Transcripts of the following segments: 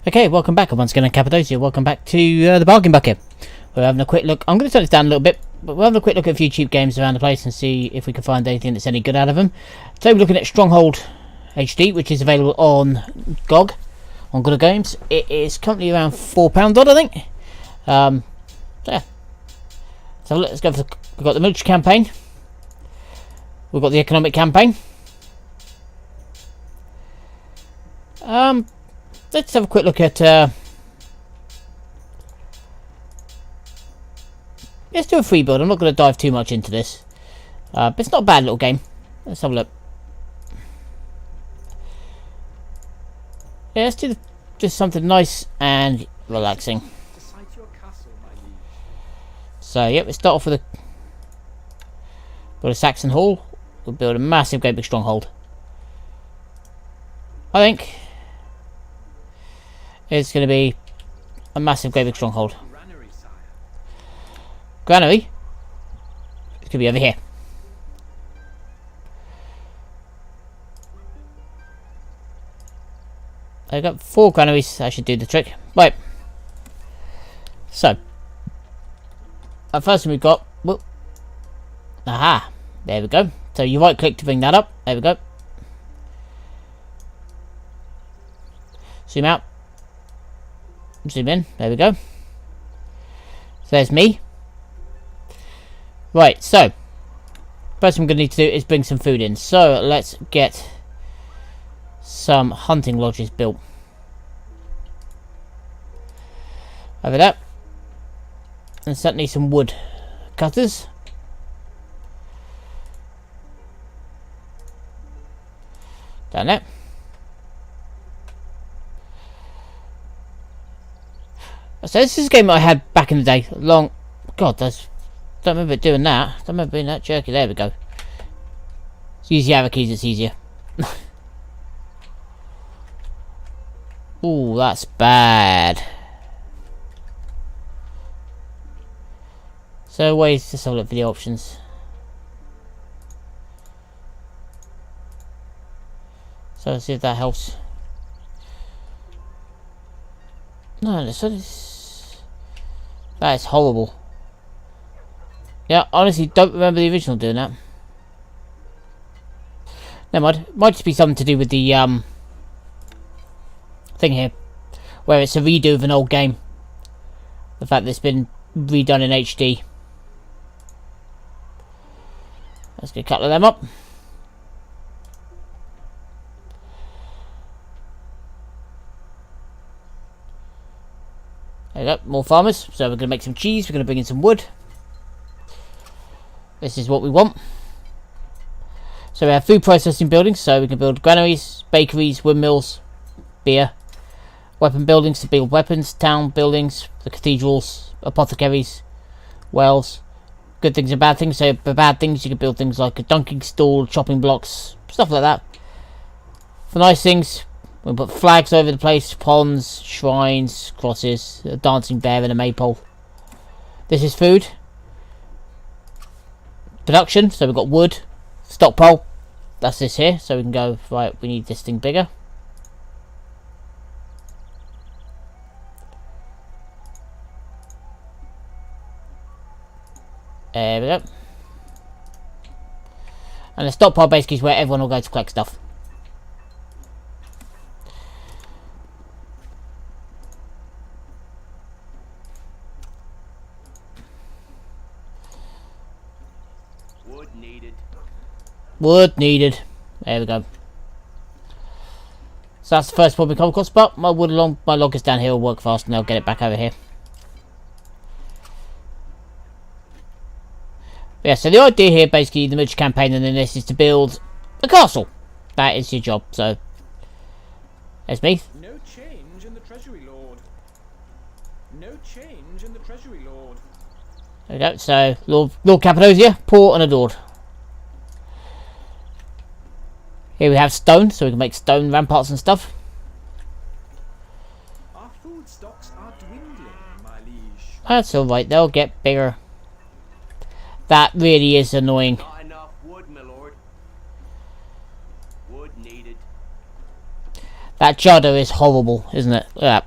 Okay, welcome back. I'm once again in Cappadocia. Welcome back to the Bargain Bucket. We're having a quick look. I'm going to turn this down a little bit, but we're having a quick look at a few cheap games around the place and see if we can find anything that's any good out of them. Today we're looking at Stronghold HD, which is available on GOG, on Good Games. It is currently around £4 odd, I think. So yeah. So let's go for we've got the military campaign. We've got the economic campaign. Let's have a quick look at let's do a free build. I'm not going to dive too much into this, but it's not a bad little game. Let's have a look. Yeah, let's do just something nice and relaxing. So yeah, let's start off with build a Saxon Hall. We'll build a massive great big stronghold. I think it's going to be a massive great big stronghold. Granary? It could be over here. I've got 4 granaries. That should do the trick. Right. So, first thing we've got. Whoop. Aha. There we go. So you right click to bring that up. There we go. Zoom out. Zoom in. There we go. So there's me. Right, so first thing I'm going to need to do is bring some food in. So let's get some hunting lodges built. Over that. And certainly some wood cutters. Down there. So this is a game that I had back in the day. Long, God, don't remember doing that. Don't remember being that jerky. There we go. Let's use the arrow keys. It's easier. Ooh, that's bad. So ways to solve it for the options. So let's see if that helps. No, so this, that is horrible. Yeah, honestly, don't remember the original doing that. Never mind. Might just be something to do with the thing here, where it's a redo of an old game. The fact that it's been redone in HD. Let's get a couple of them up. There we go, more farmers. So we're going to make some cheese, we're going to bring in some wood. This is what we want. So we have food processing buildings, so we can build granaries, bakeries, windmills, beer. Weapon buildings to build weapons, town buildings, the cathedrals, apothecaries, wells. Good things and bad things. So for bad things you can build things like a dunking stool, chopping blocks, stuff like that. For nice things, we'll put flags over the place, ponds, shrines, crosses, a dancing bear and a maypole. This is food. Production, so we've got wood, stockpile, that's this here, so we can go, right, we need this thing bigger. There we go. And the stockpile basically is where everyone will go to collect stuff. Wood needed. There we go. So that's the first problem we come across, but my wood along my loggers down here will work fast and I'll get it back over here. But yeah, so the idea here basically the military campaign and then this is to build a castle. That is your job, so there's me. No change in the treasury lord. No change in the treasury lord. There we go, so Lord Cappadocia, poor and adored. Here we have stone, so we can make stone ramparts and stuff. Our food stocks are dwindling, my liege. That's alright, they'll get bigger. That really is annoying. Not enough wood, my lord. Wood needed. That judder is horrible, isn't it? Look at that.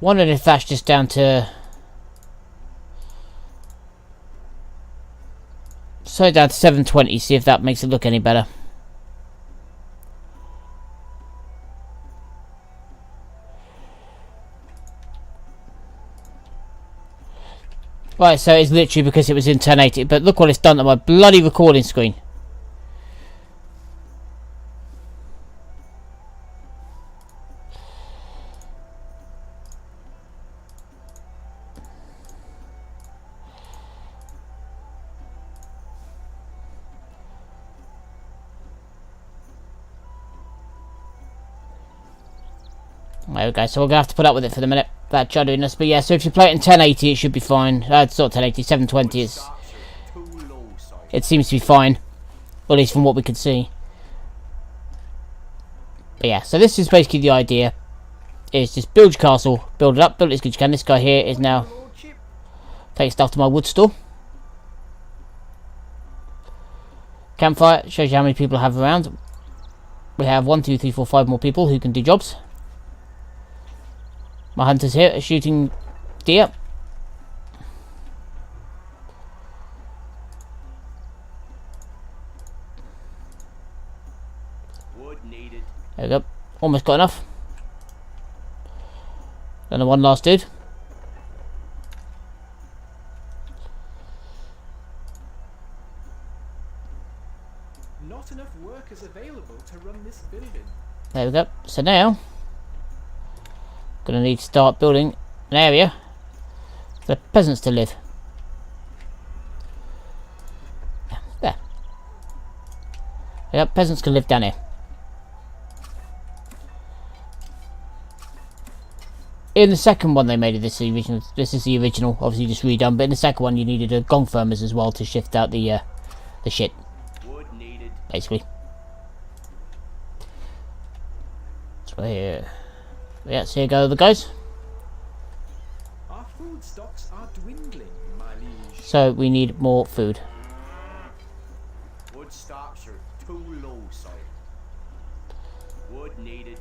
Wondering if that's just down to... So down to 720, see if that makes it look any better. Right, so it's literally because it was in 1080, but look what it's done to my bloody recording screen. There we go, so we're going to have to put up with it for the minute. That juddiness, but yeah, so if you play it in 1080 it should be fine. It's not 1080, 720 is... It seems to be fine. Or at least from what we could see. But yeah, so this is basically the idea. Is just build your castle, build it up, build it as good as you can. This guy here is now... Take stuff to my wood store. Campfire, shows you how many people I have around. We have 1, 2, 3, 4, 5 more people who can do jobs. My hunters here are shooting deer. Wood needed. There we go. Almost got enough. Then the one last dude. Not enough workers available to run this building. There we go. So now gonna need to start building an area for peasants to live. There. Yep, peasants can live down here. In the second one they made it, this is the original, obviously just redone, but in the second one you needed a gong firmers as well to shift out the shit. Wood needed. Basically. So here. Yeah, so here go the guys. Our food stocks are dwindling, my liege. So we need more food. Wood stocks are too low, sire. Wood needed.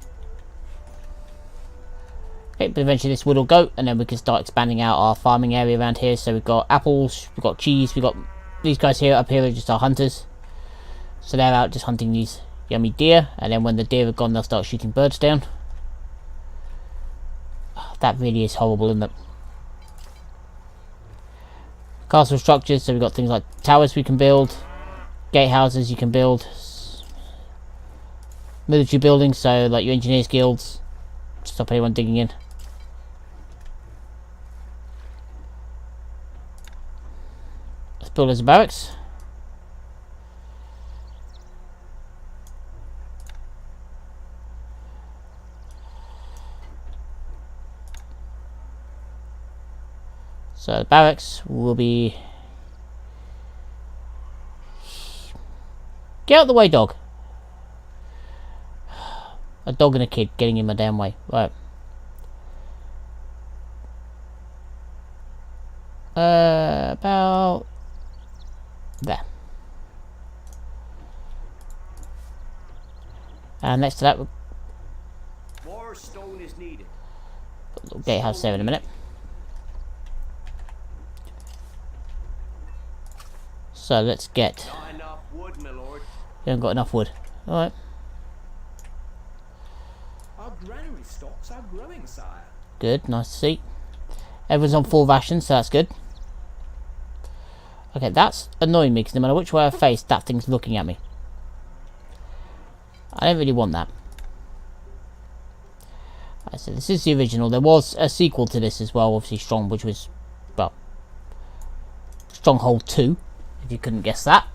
Okay, but eventually this wood will go, and then we can start expanding out our farming area around here. So we've got apples, we've got cheese, we've got these guys here up here are just our hunters. So they're out just hunting these yummy deer, and then when the deer are gone they'll start shooting birds down. That really is horrible, isn't it? Castle structures, so we've got things like towers we can build, gatehouses you can build, military buildings, so like your engineers guilds, stop anyone digging in. Let's build as a barracks. So the barracks will be... Get out of the way, dog. A dog and a kid getting in my damn way. Right. About... There. And next to that, More stone is needed. put a little gatehouse there in a minute. So let's get... Not enough wood, my lord. You haven't got enough wood. Alright. Our granary stocks are growing, sire. Good, nice to see. Everyone's on full rations, so that's good. Okay, that's annoying me, because no matter which way I face, that thing's looking at me. I don't really want that. Alright, so this is the original. There was a sequel to this as well, obviously Strong, which was, well, Stronghold 2, if you couldn't guess that.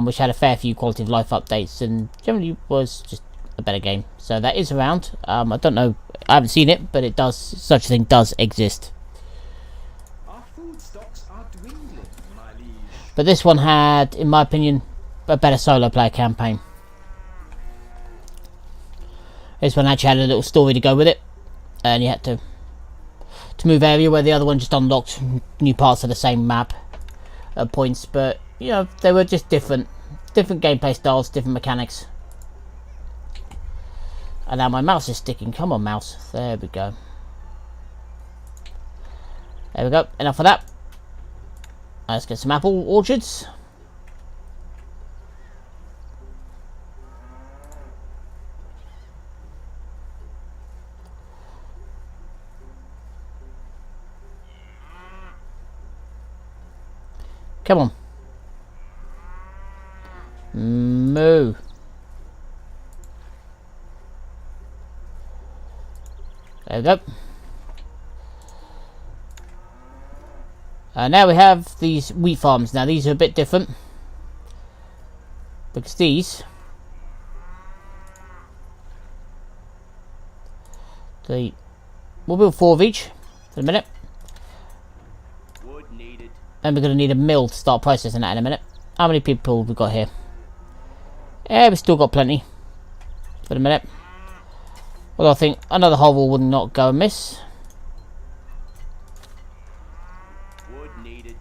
Which had a fair few quality of life updates, and generally was just a better game. So that is around. I don't know, I haven't seen it, but it does, such a thing does exist. Our food stocks are dwindling, my liege. But this one had, in my opinion, a better solo player campaign. This one actually had a little story to go with it, and you had to move area, where the other one just unlocked new parts of the same map at points. But you know, they were just different gameplay styles, different mechanics. And now my mouse is sticking. Come on, mouse. There we go. There we go. Enough of that. Let's get some apple orchards. Come on. Moo. There we go. Now we have these wheat farms. Now these are a bit different. Because these... we'll build 4 of each for a minute. Wood needed. And we're going to need a mill to start processing that in a minute. How many people have we got here? Yeah, we've still got plenty. For a minute. Well, I think another hovel would not go amiss. Wood needed.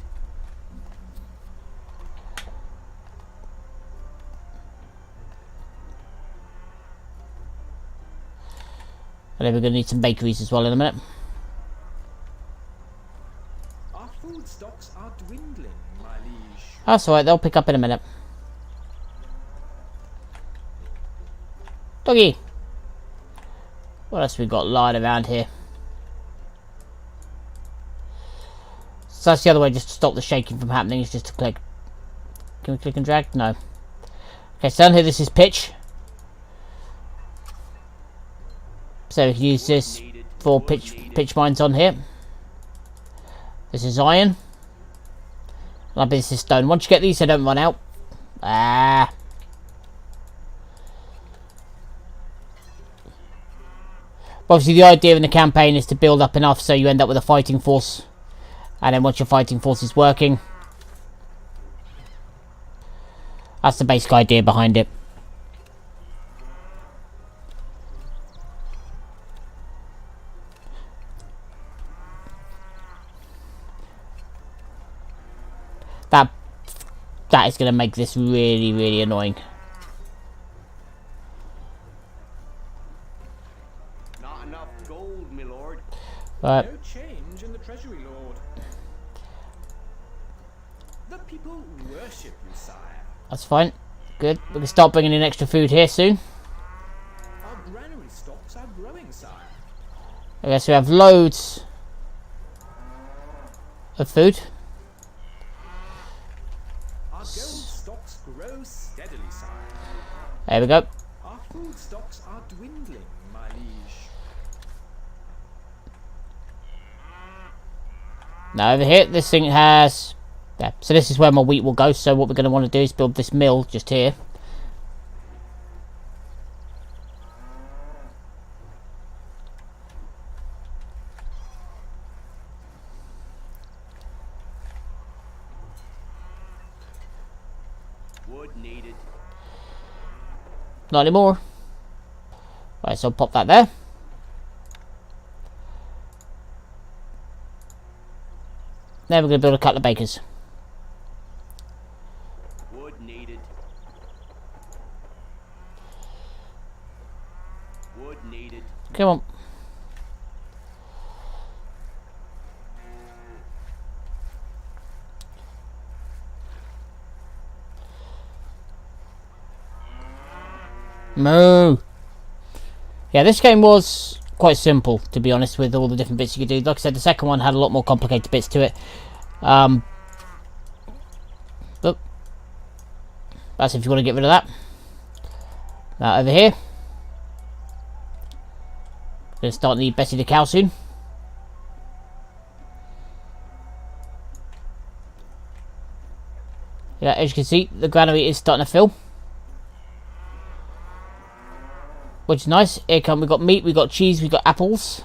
And then we're going to need some bakeries as well in a minute. Our food stocks are dwindling, my liege. That's alright, they'll pick up in a minute. Doggy! What else we got lying around here? So that's the other way, just to stop the shaking from happening, is just to click. Can we click and drag? No. Okay, so down here this is pitch. So we can use this for pitch mines on here. This is iron. And I bet this is stone. Once you get these, they don't run out. Ah. Obviously the idea in the campaign is to build up enough so you end up with a fighting force. And then once your fighting force is working, that's the basic idea behind it. That is going to make this really, really annoying. Not enough gold, my lord. Right. No change in the treasury, lord. The people worship you, sire. That's fine. Good. We can start bringing in extra food here soon. Our granary stocks are growing, sire. Okay, so we have loads of food. Our gold stocks grow steadily, sire. There we go. Our food stocks are dwindling, my liege. Now over here, this thing has... yeah, so this is where my wheat will go. So what we're going to want to do is build this mill just here. Wood needed. Not anymore. Right, so I'll pop that there. Then we're going to build a couple of bakers. Wood needed. Wood needed. Come on. Moo. Yeah, this game was quite simple, to be honest, with all the different bits you could do. Like I said, the second one had a lot more complicated bits to it. Look. That's if you want to get rid of that. Now, over here. Gonna start the Bessie the cow soon. Yeah, as you can see, the granary is starting to fill. Which is nice. Here come, we've got meat, we've got cheese, we've got apples.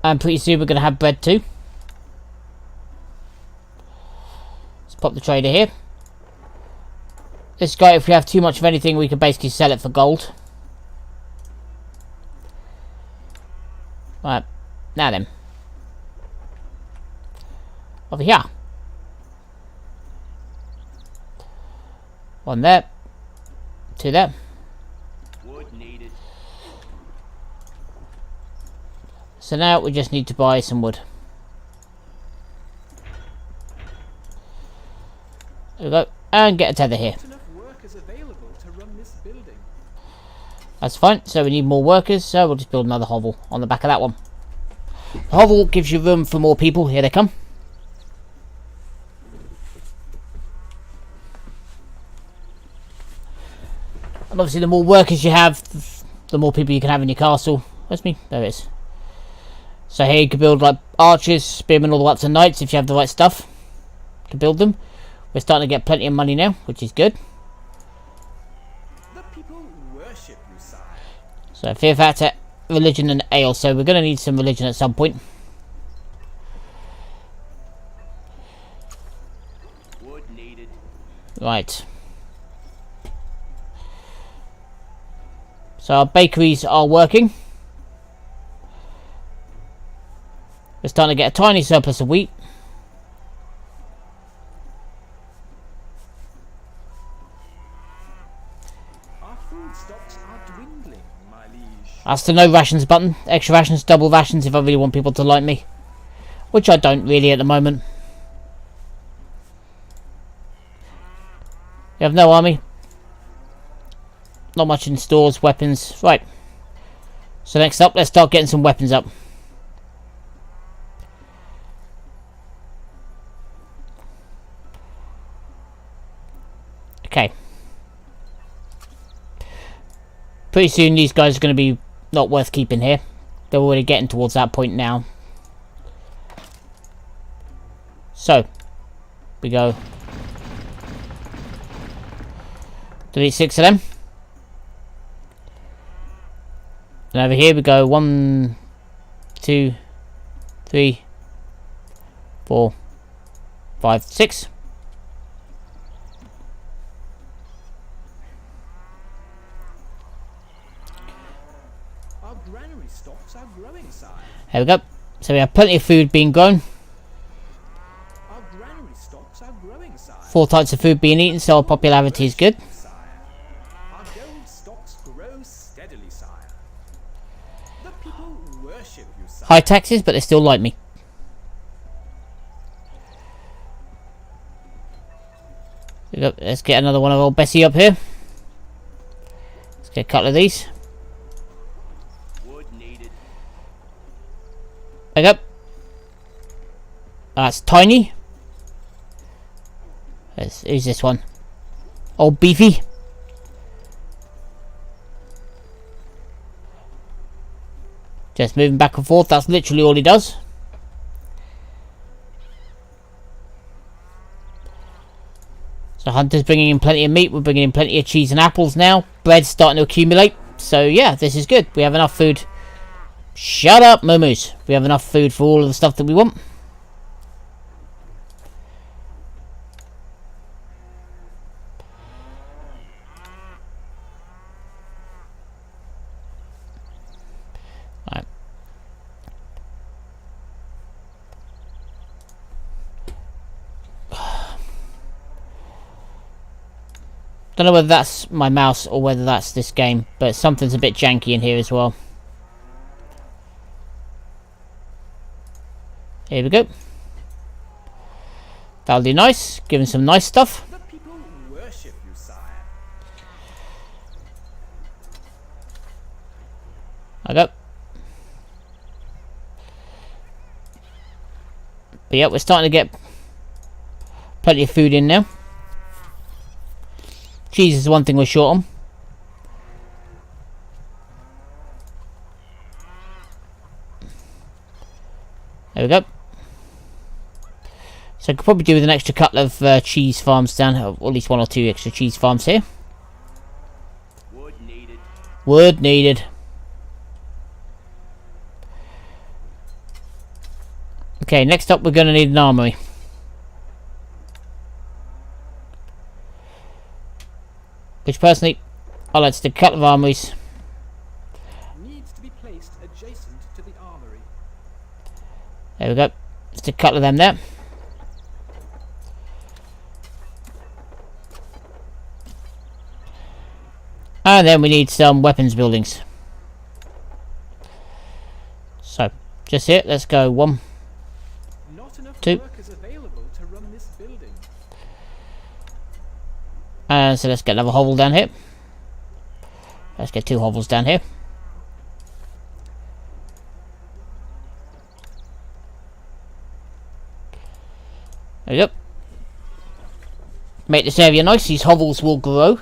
And pretty soon we're going to have bread too. Let's pop the trader here. This guy, if we have too much of anything, we can basically sell it for gold. Right, now then. Over here. One there. Two there. Wood needed. So now we just need to buy some wood. There we go. And get a tether here. Not enough workers available to run this building. That's fine. So we need more workers. So we'll just build another hovel on the back of that one. The hovel gives you room for more people. Here they come. And obviously the more workers you have, the more people you can have in your castle. Where's me? There it is. So here you can build like archers, spearmen, all the way up to knights if you have the right stuff to build them. We're starting to get plenty of money now, which is good. The people worship you, sire. So fear factor, religion and ale. So we're going to need some religion at some point. Wood needed. Right. So our bakeries are working. We're starting to get a tiny surplus of wheat. Our food stocks are dwindling, my liege. That's the no rations button. Extra rations, double rations if I really want people to like me. Which I don't really at the moment. We have no army. Not much in stores, weapons. Right. So next up, let's start getting some weapons up. Okay. Pretty soon these guys are going to be not worth keeping here. They're already getting towards that point now. So, we go. Delete 6 of them. And over here we go 1, 2, 3, 4, 5, 6. Our granary stocks are growing, sire. There we go. So we have plenty of food being grown. Our granary stocks are growing, sire. 4 types of food being eaten, so our popularity is good. Sire. Our gold stocks grow steadily, sire. The people worship you, sire. High taxes, but they still like me. There we go. Let's get another one of old Bessie up here. Let's get a couple of these. Wood needed. There we go. That's tiny. Who's this one? Old Beefy. Just moving back and forth. That's literally all he does. So Hunter's bringing in plenty of meat. We're bringing in plenty of cheese and apples now. Bread's starting to accumulate. So yeah, this is good. We have enough food. Shut up, Moo-Moos. We have enough food for all of the stuff that we want. Right. Don't know whether that's my mouse or whether that's this game, but something's a bit janky in here as well. Here we go. That'll be nice. Give him some nice stuff. The people worship you, sire. I go. But yeah, we're starting to get plenty of food in now. Cheese is one thing we're short on. There we go. So I could probably do with an extra couple of cheese farms down, or at least 1 or 2 extra cheese farms here. Wood needed. Wood needed. Okay, next up we're going to need an armory. Which personally, I like to stick a couple of armories. Needs to be placed adjacent to the armory. There we go. Stick a couple of them there. And then we need some weapons buildings. So, Just here. Let's go 1, Not enough 2. workers available to run this building. And so let's get another hovel down here. Let's get 2 hovels down here. There we go. Make this area nice. These hovels will grow.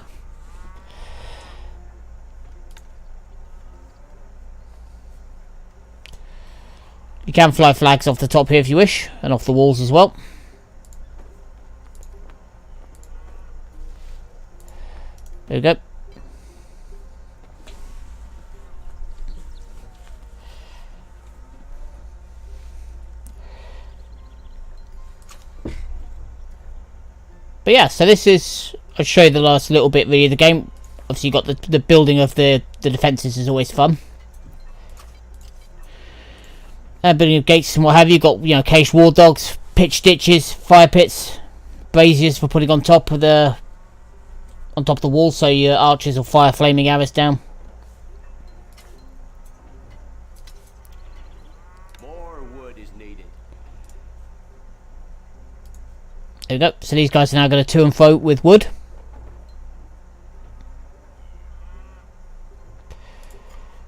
You can fly flags off the top here if you wish, and off the walls as well. There we go. But yeah, so this is, I'll show you the last little bit really of the game. Obviously you got the building of the defences is always fun. Building of gates and what have you. Got, you know, caged war dogs, pitch ditches, fire pits, braziers for putting on top of the wall, so your archers will fire flaming arrows down. More wood is needed. There we go. So these guys are now going to to and fro with wood.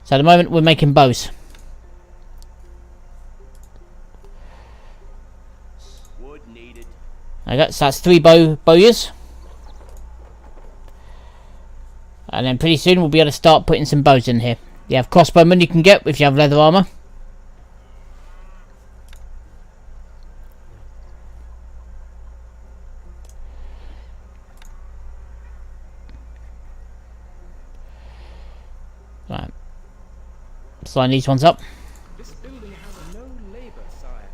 So at the moment we're making bows. Wood needed. There we go. So that's 3 bowyers. And then pretty soon we'll be able to start putting some bows in here. You have crossbowmen you can get if you have leather armour. Right. Sign these ones up. This building has no labor, sire.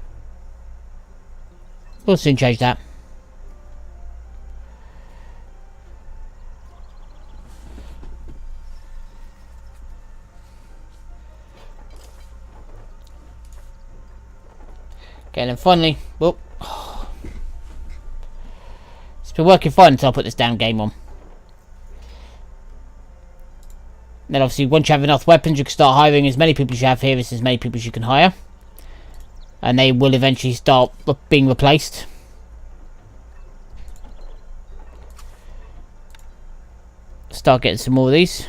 We'll soon change that. Okay, and then finally, well, it's been working fine until I put this damn game on. Then obviously once you have enough weapons you can start hiring as many people as you have here, as many people as you can hire. And they will eventually start being replaced. Start getting some more of these.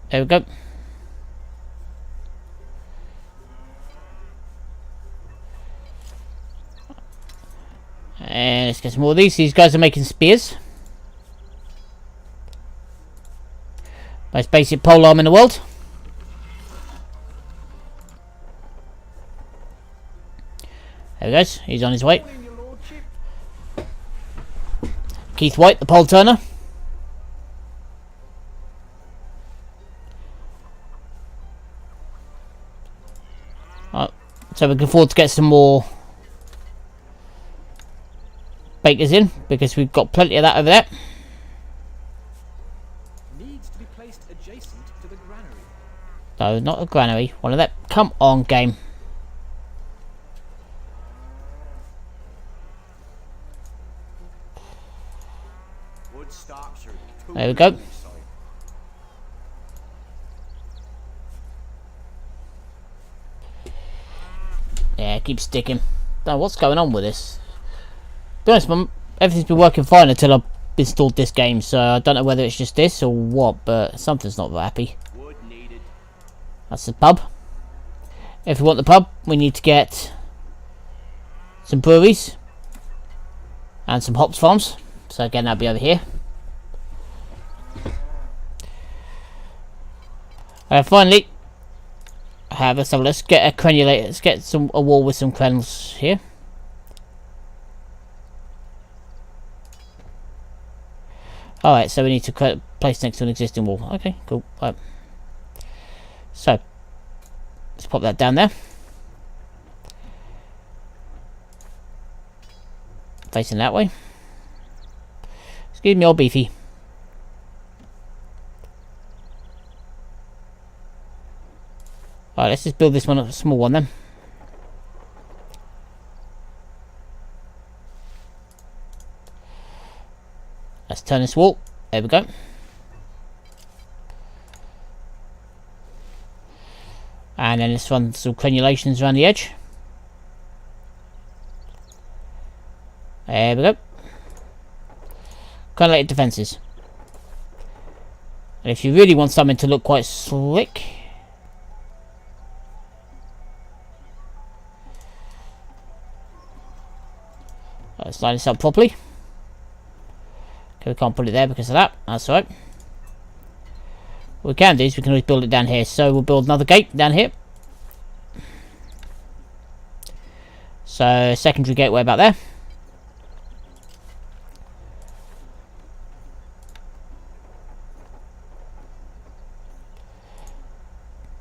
There we go. And let's get some more of these. These guys are making spears. Most basic polearm in the world. There he goes. He's on his way. Keith White, the pole turner. So we can afford to get some more bakers in, because we've got plenty of that over there. Needs to be placed adjacent to the granary. No, not a granary. One of that. Come on, game. Wood stocks are too There we go. big, sire. Yeah, keep sticking. Don't know what's going on with this. To be honest, everything's been working fine until I installed this game, so I don't know whether it's just this or what, but something's not very happy. Wood needed. That's the pub. If we want the pub, we need to get some breweries and some hops farms. So again, that'll be over here. Finally, let's get a crenulator. Let's get a wall with some crenels here. Alright, so we need to place next to an existing wall. Okay, cool. Right. So, let's pop that down there. Facing that way. Excuse me, old beefy. Alright, let's just build this one, a small one then. turn this wall. There we go. And then let's run some crenulations around the edge. There we go. Crenulated defences. And if you really want something to look quite slick, let's line this up properly. Okay, we can't put it there because of that. That's alright. What we can do is we can always build it down here. So we'll build another gate down here. So secondary gateway about there.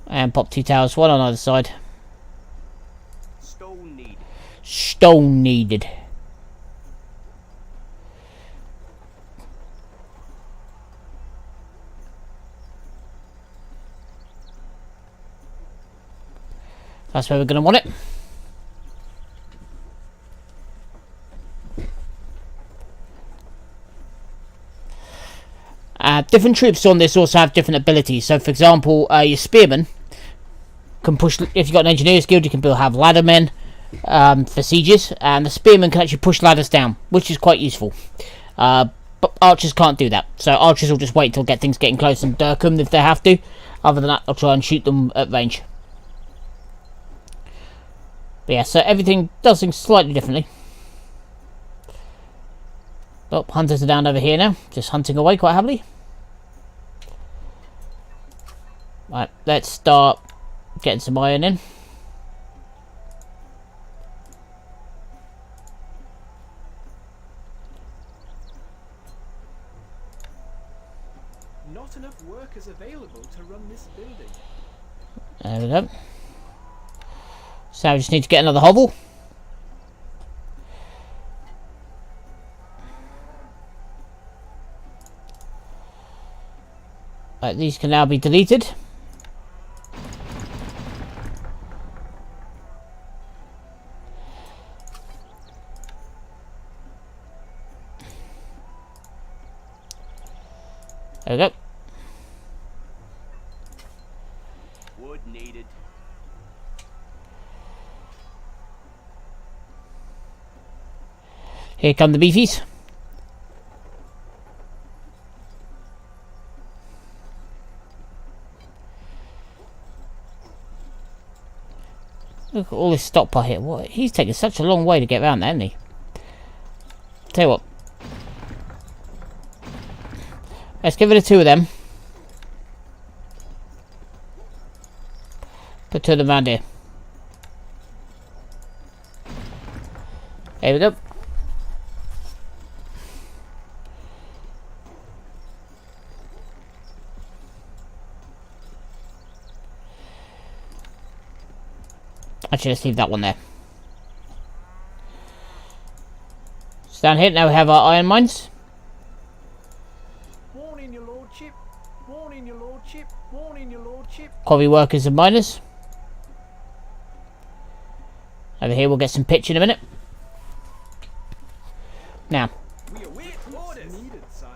And pop 2 towers, one on either side. Stone needed. Stone needed. That's where we're going to want it. Different troops on this also have different abilities. So, for example, your spearmen can push. If you've got an engineer's guild, you can have ladder men for sieges, and the spearmen can actually push ladders down, which is quite useful. But archers can't do that. So archers will just wait till things getting close and dirk them if they have to. Other than that, they'll try and shoot them at range. But yeah, so everything does things slightly differently. Oh, hunters are down over here now, just hunting away quite happily. Right, let's start getting some iron in. Not enough workers available to run this building. There we go. So we just need to get another hovel. Right, these can now be deleted. There we go. Wood needed. Here come the beefies. Look at all this stockpile here. What? He's taking such a long way to get around there, hasn't he? Tell you what. Let's get rid of 2 of them. Put 2 of them around here. There we go. Actually, let's leave that one there. So down here now we have our iron mines. Warning, your lordship. Warning, your lordship. Warning, your lordship. Quarry workers and miners. Over here we'll get some pitch in a minute. Now, We await orders needed, sire.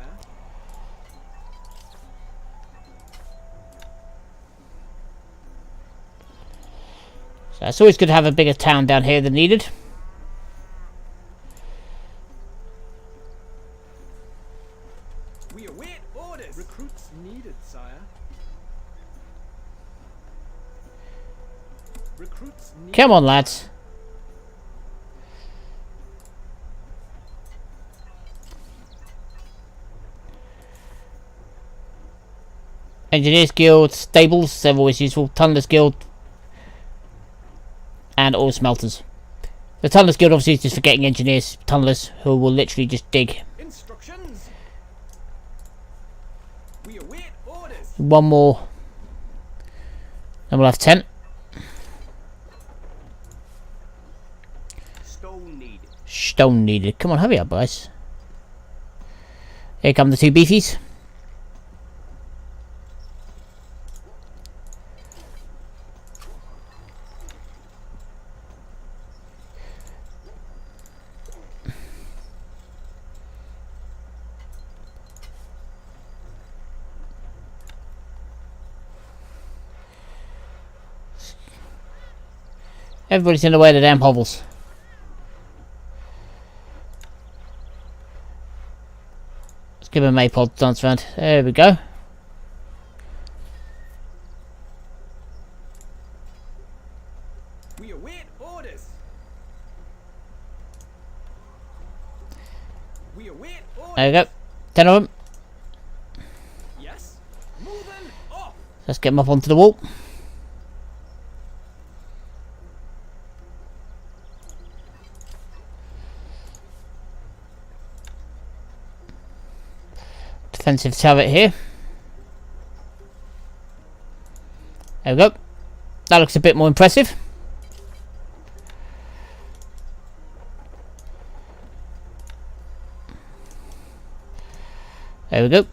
so it's always good to have a bigger town down here than needed. We await orders. Recruits needed, sire. Recruits needed. Come on, lads. Engineers Guild, stables, they're always useful. Tunnelers Guild, and all smelters. The Tunnelers Guild obviously is just for getting engineers, tunnelers, who will literally just dig. Instructions. We await orders. One more. Then we'll have 10. Stone needed. Stone needed. Come on, hurry up, guys. Here come the 2 beefies. Everybody's in the way of the damn hovels. Let's give him a maypole to dance around. There we go. We await orders. We await orders. There we go. 10 of them. Yes. Moving off. Let's get them up onto the wall. Defensive turret here. There we go. That looks a bit more impressive. There we go.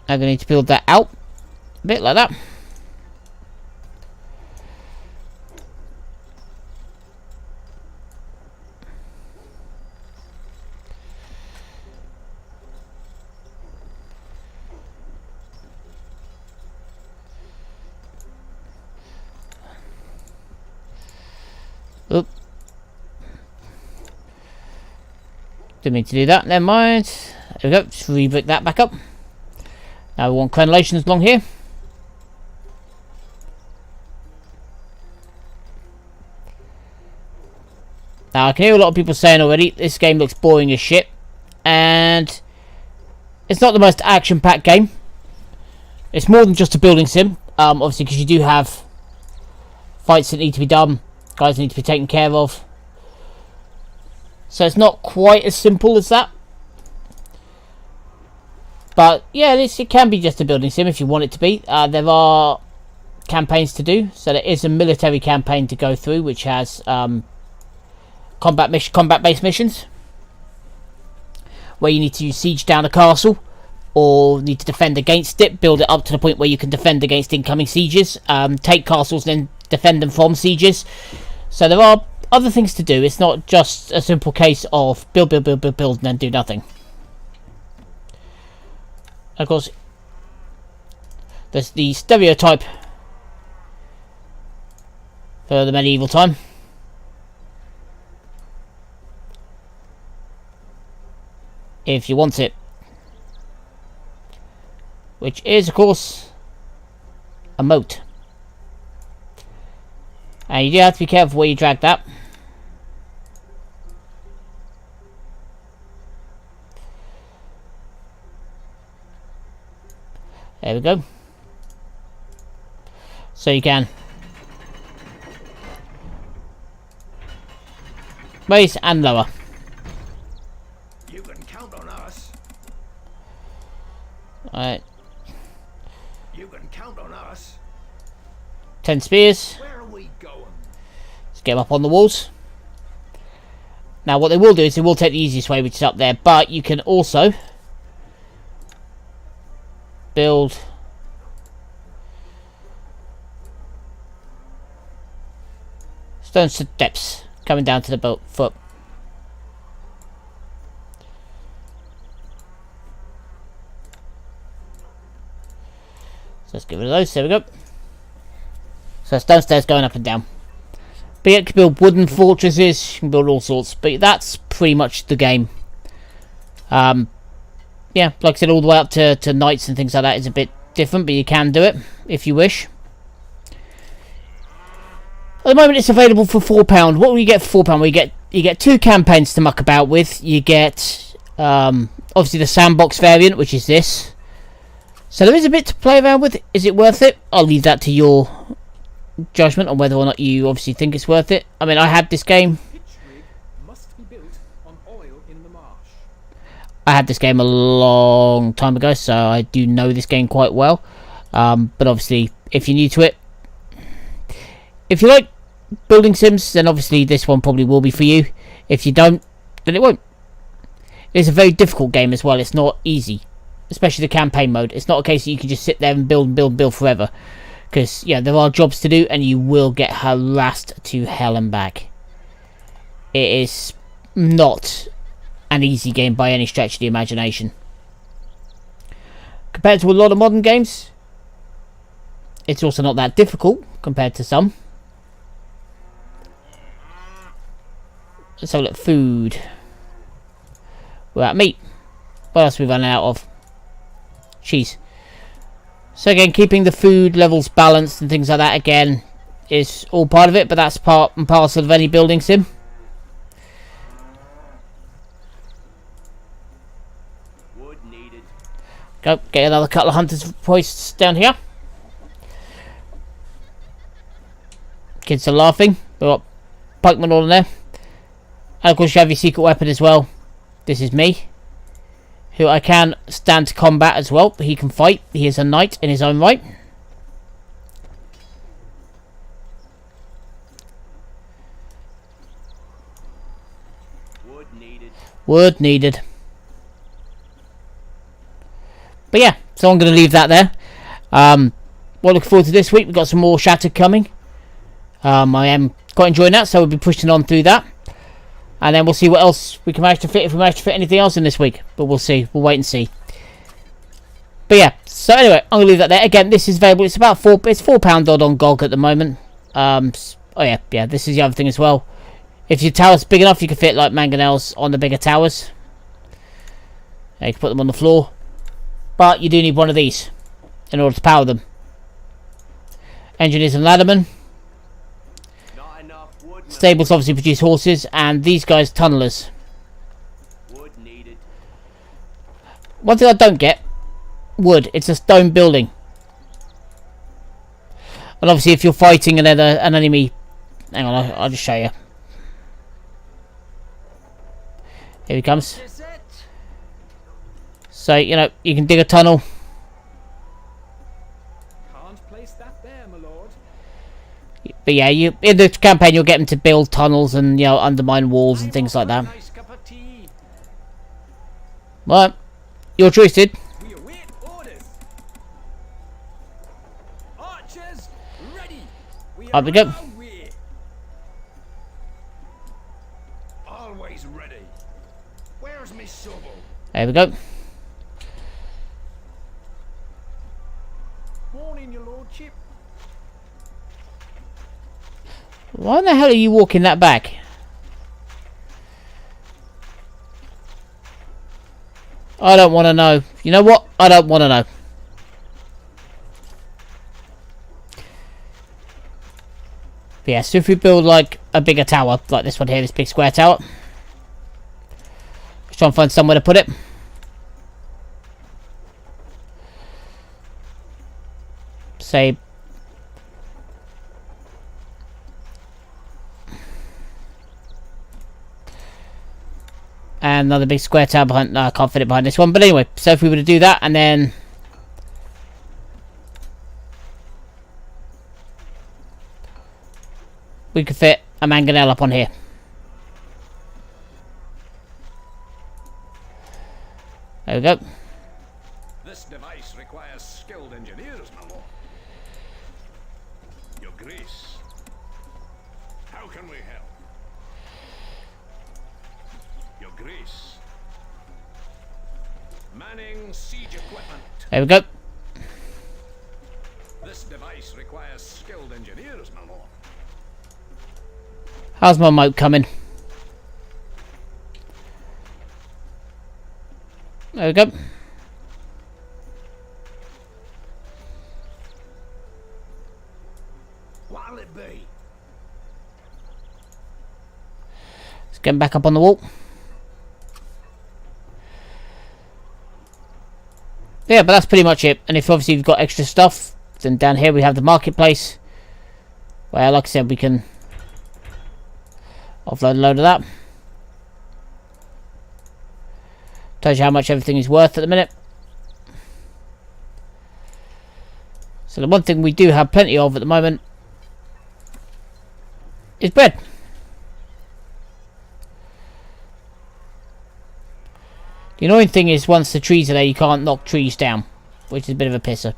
I'm going to need to build that out a bit like that. Oop. Didn't mean to do that, never mind. There we go, just re-brick that back up. Now we want crenellations along here. Now I can hear a lot of people saying already, this game looks boring as shit. And it's not the most action-packed game. It's more than just a building sim. Obviously because you do have fights that need to be done. Guys need to be taken care of. So it's not quite as simple as that. But yeah, it can be just a building sim if you want it to be. There are campaigns to do. So there is a military campaign to go through, which has combat-based missions. Where you need to siege down a castle. Or need to defend against it. Build it up to the point where you can defend against incoming sieges. Take castles and then defend them from sieges. So there are other things to do. It's not just a simple case of build, and then do nothing. Of course, there's the stereotype for the medieval time. If you want it. Which is, of course, a moat. And you do have to be careful where you drag that. There we go. So you can raise and lower. You can count on us. Alright. You can count on us. 10 spears. Where are we going? Let's get them up on the walls. Now what they will do is they will take the easiest way, which is up there, but you can also build stone steps coming down to the boat foot. So let's get rid of those. There we go. So stone stairs going up and down. But you can build wooden fortresses, you can build all sorts, but that's pretty much the game. Yeah, like I said, all the way up to knights and things like that is a bit different, but you can do it if you wish. At the moment, it's available for £4. What will you get for £4? Well, you get 2 campaigns to muck about with. You get obviously the sandbox variant, which is this. So there is a bit to play around with. Is it worth it? I'll leave that to your judgment on whether or not you obviously think it's worth it. I mean, I had this game. Must be built on oil in the marsh. I had this game a long time ago, so I do know this game quite well. But obviously, if you're new to it, if you like building sims, then obviously this one probably will be for you. If you don't, then it won't. It's a very difficult game as well. It's not easy, especially the campaign mode. It's not a case that you can just sit there and build forever. Because, yeah, there are jobs to do, and you will get harassed to hell and back. It is not an easy game by any stretch of the imagination. Compared to a lot of modern games, It's also not that difficult compared to some. Let's have a look. Food. We're at meat. What else have we run out of? Cheese. So again, keeping the food levels balanced and things like that again is all part of it, but that's part and parcel of any building sim. Wood needed. Go, get another couple of hunters posts down here. Kids are laughing. We've got pikemen all in there. And of course you have your secret weapon as well. This is me, who I can stand to combat as well. He can fight. He is a knight in his own right. Wood needed. Wood needed. But yeah, so I'm going to leave that there. Well, looking forward to this week. We've got some more Shattered coming. I am quite enjoying that, so we'll be pushing on through that. And then we'll see what else we can manage to fit, if we manage to fit anything else in this week. But we'll see. We'll wait and see. But yeah, so anyway, I'm going to leave that there. Again, this is available. It's about it's £4 odd on GOG at the moment. Oh yeah, this is the other thing as well. If your tower's big enough, you can fit like mangonels on the bigger towers. You can put them on the floor. But you do need one of these in order to power them. Engineers and laddermen. Not enough wood. Stables obviously produce horses, and these guys tunnelers. Wood needed. One thing I don't get, wood. It's a stone building, and obviously if you're fighting an enemy, hang on, I'll just show you. Here he comes. Is it? So you know you can dig a tunnel. Can't place that there, my lord. But yeah, you in the campaign you'll get them to build tunnels and undermine walls and things like that. Nice cup of tea. Well, your choice, dude. We await orders. Archers, ready. We Up we are go. on our way. Always ready. Where's me shovel? There we go. Morning, your lordship. Why the hell are you walking that back? I don't want to know. You know what? I don't want to know. But yeah, so if we build like a bigger tower, like this one here, this big square tower. Let's try and find somewhere to put it. Say... And another big square tower behind... No, I can't fit it behind this one. But anyway, so if we were to do that and then... we could fit a mangonel up on here. There we go. This device requires skilled engineers, my lord. Your Grace. How can we help? Your Grace. Manning siege equipment. There we go. This device requires skilled engineers, my lord. How's my moat coming? There we go. What'll it be? Let's get back up on the wall. Yeah, but that's pretty much it. And if obviously you've got extra stuff, then down here we have the marketplace. Where, like I said, we can offload a load of that. Tells you how much everything is worth at the minute. So the one thing we do have plenty of at the moment is bread. The annoying thing is once the trees are there you can't knock trees down, which is a bit of a pisser.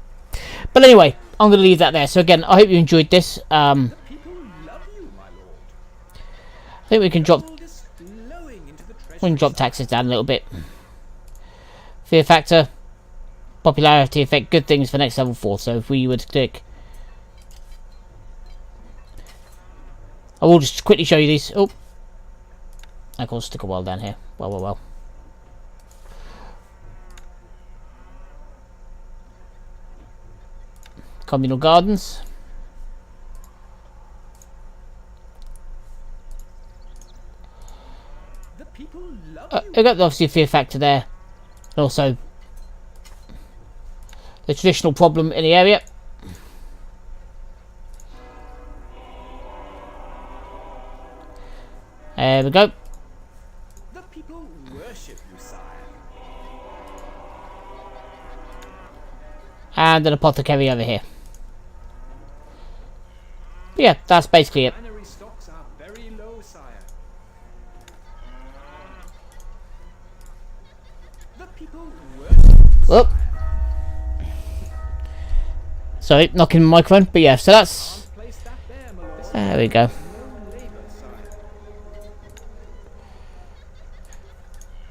But anyway, I'm going to leave that there. So again, I hope you enjoyed this. The people love you, my lord. I think we can drop Gold is flowing into the we can treasury drop side. taxes down a little bit. Fear factor, popularity effect, good things for next level 4. So if we would click I will just quickly show you these. Oh, I can stick a well down here. Well. Communal gardens. The people love I got obviously a fear factor there, and also the traditional problem in the area. There we go. The people worship you, sire. And an apothecary over here. But yeah, that's basically it. Granary stocks are very low, sire. The people worship you, Whoop. sire. Sorry, knocking the microphone. But yeah, so that's... Place that there, my lord. There we go. No labor, sire.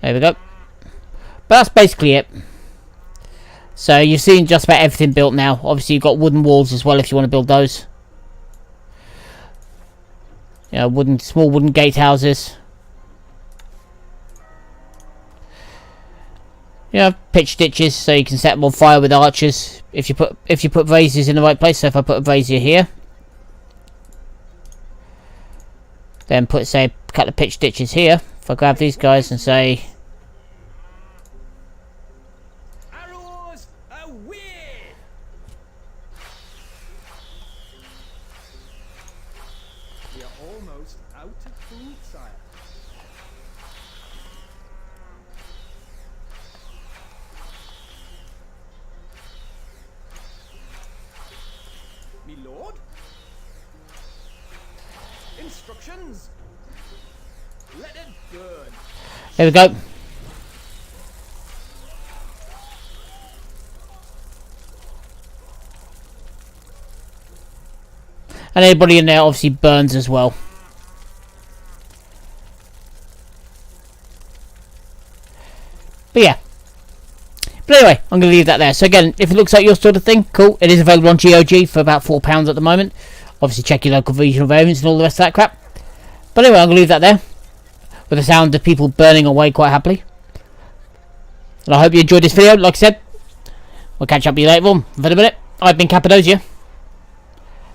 There we go. But that's basically it. So you've seen just about everything built now. Obviously you've got wooden walls as well if you want to build those. You know, small wooden gatehouses. You know, pitch ditches so you can set them on fire with archers if you put braziers in the right place. So if I put a brazier here, then put say a couple of pitch ditches here. If I grab these guys and say, Arrows away! We are almost out of food, sire. Me lord? Instructions? Let it burn. there we go. And everybody in there obviously burns as well. But yeah. But anyway, I'm going to leave that there. So again, if it looks like your sort of thing, cool. It is available on GOG for about £4 at the moment. Obviously check your local regional variants and all the rest of that crap. But anyway, I'm going to leave that there. With the sound of people burning away quite happily. And I hope you enjoyed this video. Like I said, we'll catch up with you later on. For a minute, I've been Cappadocia.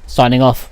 Signing off.